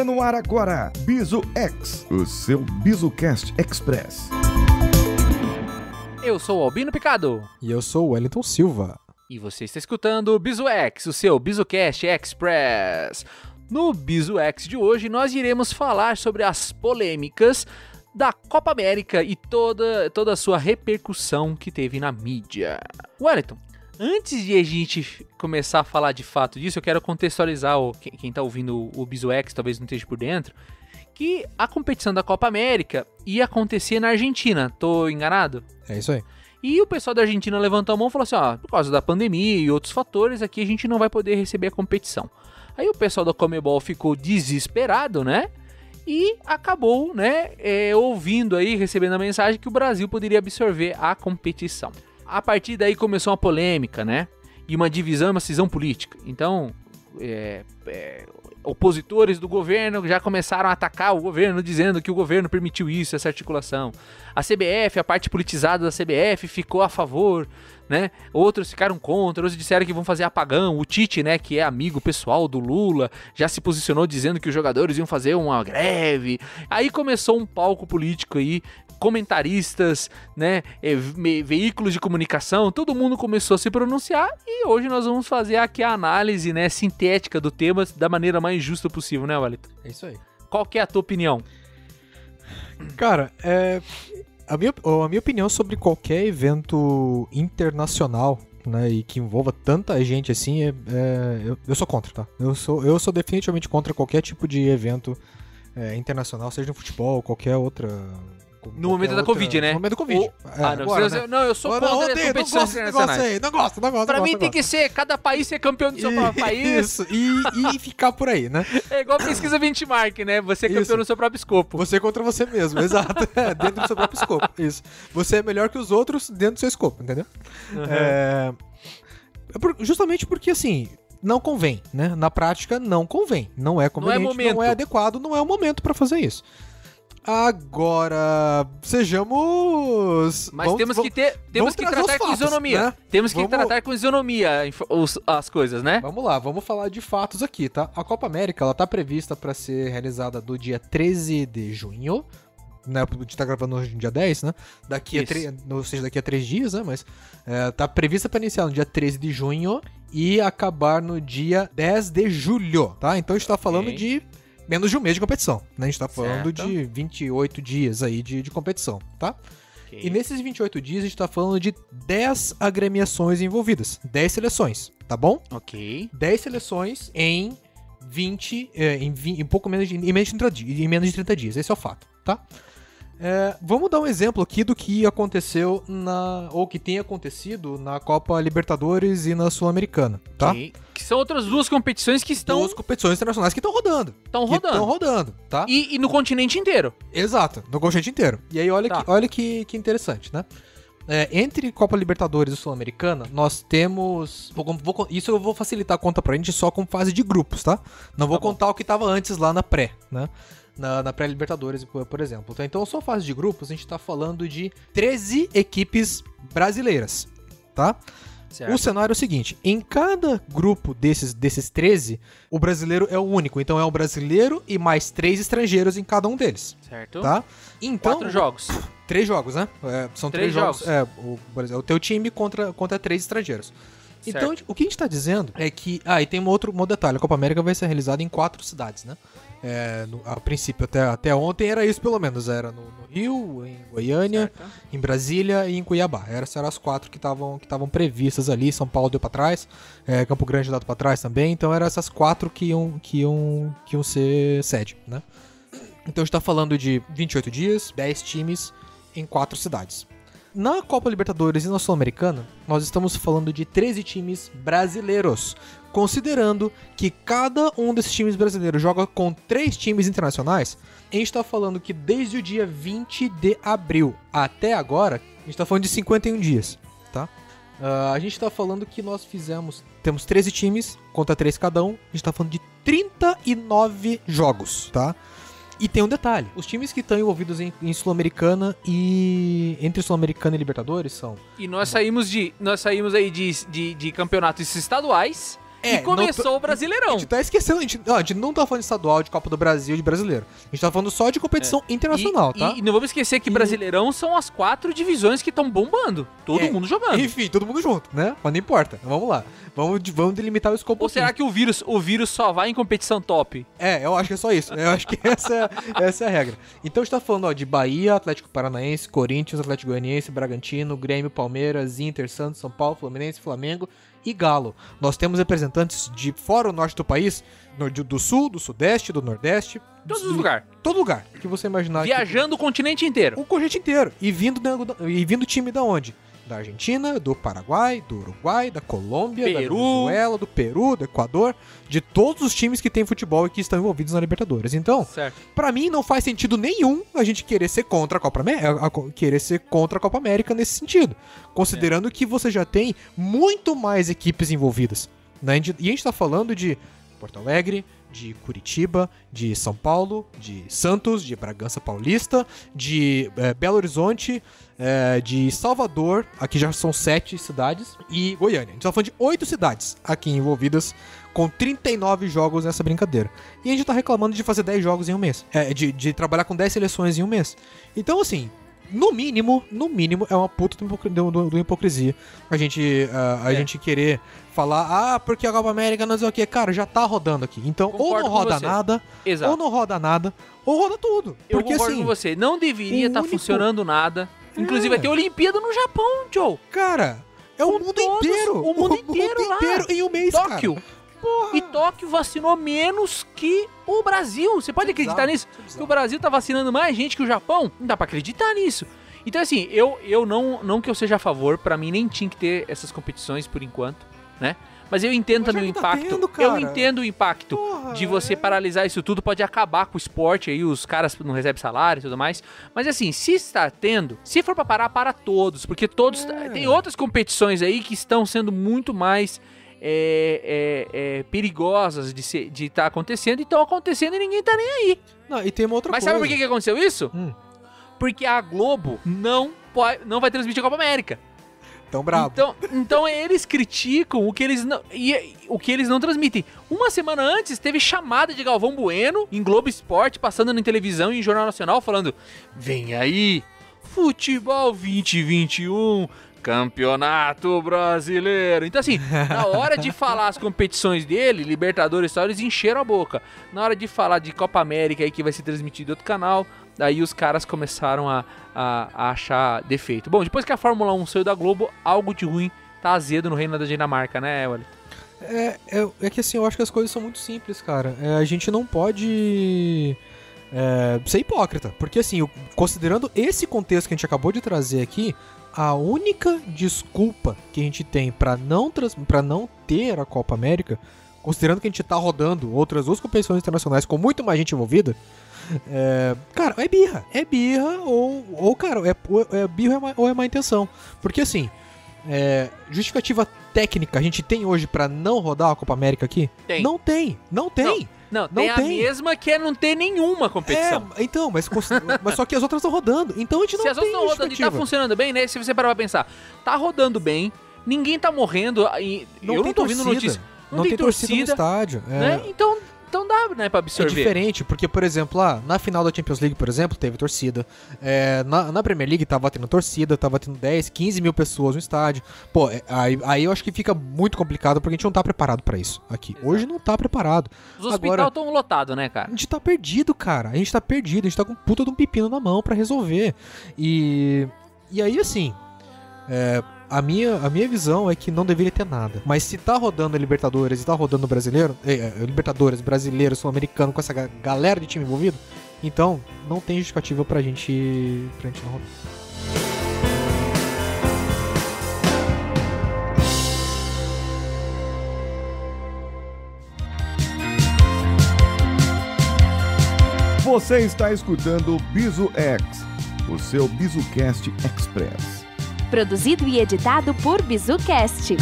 Está no ar agora, Bizu X, o seu BizuCast Express. Eu sou o Albino Picado. E eu sou o Wellington Silva. E você está escutando o Bizu X, o seu BizuCast Express. No Bizu X de hoje, nós iremos falar sobre as polêmicas da Copa América e toda a sua repercussão que teve na mídia. Wellington, antes de a gente começar a falar de fato disso, eu quero contextualizar quem está ouvindo o Bizu X, talvez não esteja por dentro, que a competição da Copa América ia acontecer na Argentina. Tô enganado? É isso aí. E o pessoal da Argentina levantou a mão e falou assim, por causa da pandemia e outros fatores, aqui a gente não vai poder receber a competição. Aí o pessoal da Conmebol ficou desesperado, né? E acabou, né, ouvindo aí, recebendo a mensagem que o Brasil poderia absorver a competição. A partir daí começou uma polêmica, né? E uma divisão e uma cisão política. Então, opositores do governo já começaram a atacar o governo, dizendo que o governo permitiu isso, essa articulação. A CBF, a parte politizada da CBF ficou a favor, né? Outros ficaram contra, outros disseram que vão fazer apagão. O Tite, né, que é amigo pessoal do Lula, já se posicionou dizendo que os jogadores iam fazer uma greve. Aí começou um palco político aí, comentaristas, né, veículos de comunicação, todo mundo começou a se pronunciar e hoje nós vamos fazer aqui a análise, né, sintética do tema da maneira mais justa possível, né, Wellington? É isso aí. Qual que é a tua opinião? Cara, a minha opinião sobre qualquer evento internacional, né, e que envolva tanta gente assim, eu sou contra, tá? Eu sou definitivamente contra qualquer tipo de evento internacional, seja no futebol ou qualquer outra... No momento da Covid, né? No momento da Covid. Eu sou contra as competições internacionais. Não gosto. Pra mim tem que ser, cada país ser campeão do seu próprio país. Isso, e ficar por aí, né? É igual pesquisa benchmark, né? Você é campeão no seu próprio escopo. Você contra você mesmo, exato. Dentro do seu próprio escopo, isso. Você é melhor que os outros dentro do seu escopo, entendeu? Uhum. Justamente porque, assim... Não convém, né? Na prática, não convém. Não é conveniente, não é adequado, não é o momento pra fazer isso. Agora, sejamos... Mas temos que tratar com isonomia. Né? Temos que tratar com isonomia as coisas, né? Vamos lá, vamos falar de fatos aqui, tá? A Copa América, ela tá prevista para ser realizada do dia 13 de junho, né? A gente tá gravando hoje no dia 10, né? Daqui a 3 dias, né? Mas tá prevista para iniciar no dia 13 de junho e acabar no dia 10 de julho, tá? Então a gente tá falando de... menos de um mês de competição, né? A gente tá falando de 28 dias aí de competição, tá? Okay. E nesses 28 dias a gente tá falando de 10 agremiações envolvidas, 10 seleções, tá bom? Ok. 10 seleções em menos de 30 dias, esse é o fato, tá? Vamos dar um exemplo aqui do que aconteceu ou que tem acontecido na Copa Libertadores e na Sul-Americana, tá? Okay. Que são outras duas competições que estão... Duas competições internacionais que estão rodando. Estão rodando, tá? E no continente inteiro. Exato, no continente inteiro. E aí olha que interessante, né? Entre Copa Libertadores e Sul-Americana, nós temos... Isso eu vou facilitar a conta pra gente só com fase de grupos, tá? Não vou contar o que tava antes lá na pré, né? Na pré-Libertadores, por exemplo. Então, só fase de grupos, a gente tá falando de 13 equipes brasileiras, tá? Certo. O cenário é o seguinte, em cada grupo desses 13, o brasileiro é o único. Então, é um brasileiro e mais 3 estrangeiros em cada um deles. Certo. Tá? Então, 4 jogos. 3 jogos, né? São 3 jogos. O teu time contra 3 estrangeiros. Certo. Então, o que a gente tá dizendo é que... e tem um outro detalhe. A Copa América vai ser realizada em 4 cidades, né? A princípio, até ontem era isso pelo menos. Era no Rio, em Goiânia, certo, em Brasília e em Cuiabá. Essas eram as 4 que estavam previstas ali. São Paulo deu pra trás, Campo Grande deu pra trás também. Então eram essas 4 que iam ser sede, né? Então a gente tá falando de 28 dias, 10 times em 4 cidades. Na Copa Libertadores e na Sul-Americana, nós estamos falando de 13 times brasileiros, considerando que cada um desses times brasileiros joga com 3 times internacionais. A gente está falando que desde o dia 20 de abril até agora, a gente está falando de 51 dias, tá? A gente está falando que temos 13 times contra 3 cada um, a gente está falando de 39 jogos, tá? E tem um detalhe, os times que estão envolvidos em Sul-Americana e... entre Sul-Americana e Libertadores são... E nós saímos aí de campeonatos estaduais E começou o Brasileirão. A gente tá esquecendo, a gente não tá falando de estadual, de Copa do Brasil, de brasileiro. A gente tá falando só de competição internacional, tá? E não vamos esquecer que Brasileirão são as 4 divisões que estão bombando. Todo mundo jogando. Enfim, todo mundo junto, né? Mas não importa. Vamos lá. Vamos delimitar o escopo. Ou será que o vírus só vai em competição top? Eu acho que é só isso. Eu acho que essa é a regra. Então a gente tá falando de Bahia, Atlético Paranaense, Corinthians, Atlético Goianiense, Bragantino, Grêmio, Palmeiras, Inter, Santos, São Paulo, Fluminense, Flamengo e Galo. Nós temos representantes de fora o norte do país, do sul, do sudeste, do nordeste. Todos os lugares. Todo lugar que você imaginar. Viajando o continente inteiro. O continente inteiro. E vindo time da onde? Da Argentina, do Paraguai, do Uruguai, da Colômbia, da Venezuela, do Peru, do Equador, de todos os times que tem futebol e que estão envolvidos na Libertadores. Então, pra mim não faz sentido nenhum a gente querer ser contra a Copa América nesse sentido, considerando que você já tem muito mais equipes envolvidas, né? E a gente tá falando de Porto Alegre, de Curitiba, de São Paulo, de Santos, de Bragança Paulista, de Belo Horizonte, de Salvador, aqui já são 7 cidades, e Goiânia. A gente tá falando de 8 cidades aqui envolvidas com 39 jogos nessa brincadeira. E a gente tá reclamando de fazer 10 jogos em um mês, de trabalhar com 10 seleções em um mês. Então, assim, no mínimo, é uma puta de hipocrisia a gente querer falar, porque a Copa América não sei o que. Cara, já tá rodando aqui. Então, ou não roda nada, ou roda tudo. Eu concordo com você. Não deveria estar funcionando nada. Inclusive, vai ter Olimpíada no Japão, Joe. Cara, é o mundo inteiro. O mundo inteiro lá. Em um mês, Tóquio. Porra. E Tóquio vacinou menos que o Brasil. Você pode acreditar nisso? Que o Brasil tá vacinando mais gente que o Japão? Não dá pra acreditar nisso. Então, assim, eu não que eu seja a favor, pra mim nem tinha que ter essas competições por enquanto, né? Mas eu entendo também o impacto. Eu entendo o impacto de você paralisar isso tudo, pode acabar com o esporte, aí os caras não recebem salário e tudo mais. Mas assim, se está tendo, se for pra parar, para todos, porque todos... Tem outras competições aí que estão sendo muito mais perigosas de estar acontecendo, e estão acontecendo e ninguém tá nem aí. Não, e tem uma outra Mas coisa. sabe por que aconteceu isso? Porque a Globo não vai transmitir a Copa América. Tão bravo. Então eles criticam o que eles não transmitem. Uma semana antes teve chamada de Galvão Bueno em Globo Esporte, passando na televisão e em Jornal Nacional, falando: vem aí, Futebol 2021, Campeonato Brasileiro. Então, assim, na hora de falar as competições dele, Libertadores e tal, eles encheram a boca. Na hora de falar de Copa América aí, que vai ser transmitido em outro canal, daí os caras começaram a achar defeito. Bom, depois que a Fórmula 1 saiu da Globo, algo de ruim tá azedo no reino da Dinamarca, né, Wellington? É que assim, eu acho que as coisas são muito simples, cara. A gente não pode ser hipócrita, porque assim, considerando esse contexto que a gente acabou de trazer aqui, a única desculpa que a gente tem pra não ter a Copa América, considerando que a gente tá rodando outras 2 competições internacionais com muito mais gente envolvida, cara, é birra. É birra ou cara, é birra ou é má intenção. Porque assim, justificativa técnica a gente tem hoje pra não rodar a Copa América aqui? Não tem. Não, tem a mesma que é não ter nenhuma competição. Então, mas só que as outras estão rodando. Então a gente não tem. Se as outras estão rodando e tá funcionando bem, né? Se você parar pra pensar, tá rodando bem, ninguém tá morrendo. Eu não tô ouvindo notícia. Não tem torcida no estádio. Né? Então dá, né, pra absorver. É diferente, porque, por exemplo, lá na final da Champions League, por exemplo, teve torcida. Na Premier League tava tendo torcida, tava tendo 10, 15 mil pessoas no estádio. Pô, aí eu acho que fica muito complicado, porque a gente não tá preparado pra isso aqui. Exato. Hoje não tá preparado. Os hospitais estão lotados, né, cara? A gente tá perdido, cara. A gente tá com um puta de um pepino na mão pra resolver. E aí, assim... A minha visão é que não deveria ter nada. Mas se tá rodando a Libertadores e tá rodando o brasileiro, Libertadores, brasileiro, sul-americano, com essa galera de time envolvido, então não tem justificativa pra gente não rodar. Você está escutando o Bizu X, o seu BizuCast Express. Produzido e editado por BizuCast.